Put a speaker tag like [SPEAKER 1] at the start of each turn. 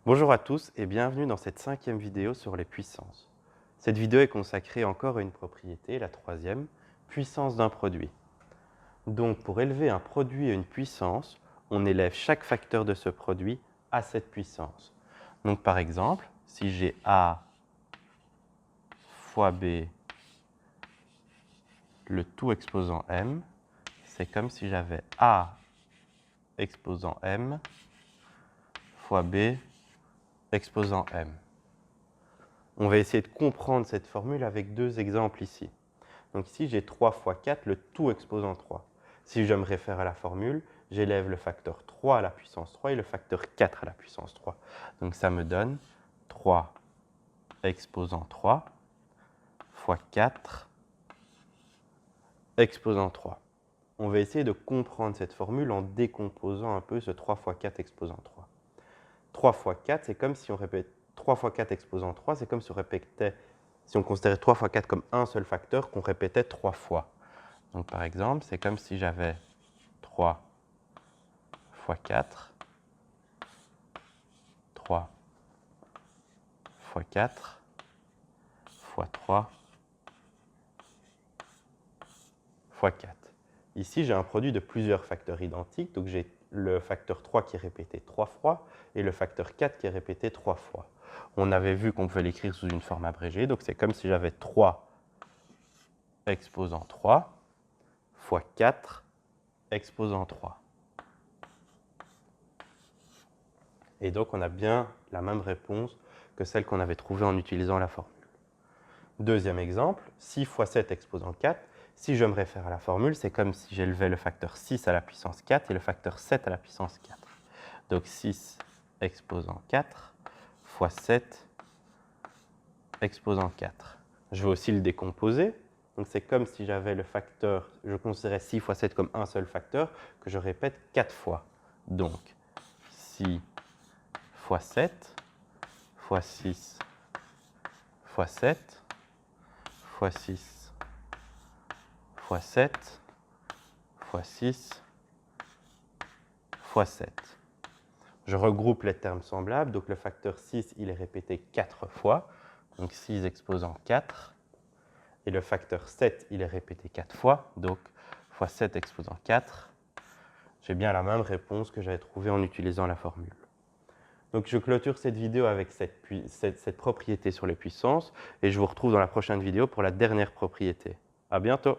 [SPEAKER 1] Bonjour à tous et bienvenue dans cette 5e vidéo sur les puissances. Cette vidéo est consacrée encore à une propriété, la 3e, puissance d'un produit. Donc pour élever un produit à une puissance, on élève chaque facteur de ce produit à cette puissance. Donc par exemple, si j'ai A fois B, le tout exposant M, c'est comme si j'avais A exposant M fois B exposant M. On va essayer de comprendre cette formule avec deux exemples ici. Donc ici, j'ai 3 fois 4, le tout exposant 3. Si je me réfère à la formule, j'élève le facteur 3 à la puissance 3 et le facteur 4 à la puissance 3. Donc ça me donne 3 exposant 3 fois 4 exposant 3. On va essayer de comprendre cette formule en décomposant un peu ce 3 fois 4 exposant 3. 3 fois 4, c'est comme si on répète 3 fois 4 exposant 3, c'est comme si on répétait, si on considérait 3 fois 4 comme un seul facteur qu'on répétait 3 fois. Donc par exemple, c'est comme si j'avais 3 fois 4, 3 fois 4 fois 3 fois 4. Ici, j'ai un produit de plusieurs facteurs identiques, donc j'ai le facteur 3 qui est répété 3 fois et le facteur 4 qui est répété 3 fois. On avait vu qu'on pouvait l'écrire sous une forme abrégée, donc c'est comme si j'avais 3 exposant 3 fois 4 exposant 3. Et donc, on a bien la même réponse que celle qu'on avait trouvée en utilisant la formule. Deuxième exemple, 6 fois 7 exposant 4. Si je me réfère à la formule, c'est comme si j'élevais le facteur 6 à la puissance 4 et le facteur 7 à la puissance 4. Donc 6 exposant 4 fois 7 exposant 4. Je vais aussi le décomposer. Donc c'est comme si j'avais le facteur, je considérais 6 fois 7 comme un seul facteur, que je répète 4 fois. Donc 6 fois 7 fois 6 fois 7 fois 6 fois 7 fois 6 fois 7. Je regroupe les termes semblables, donc le facteur 6, il est répété 4 fois, donc 6 exposant 4, et le facteur 7, il est répété 4 fois, donc fois 7 exposant 4. J'ai bien la même réponse que j'avais trouvée en utilisant la formule. Donc je clôture cette vidéo avec cette propriété sur les puissances, et je vous retrouve dans la prochaine vidéo pour la dernière propriété. À bientôt!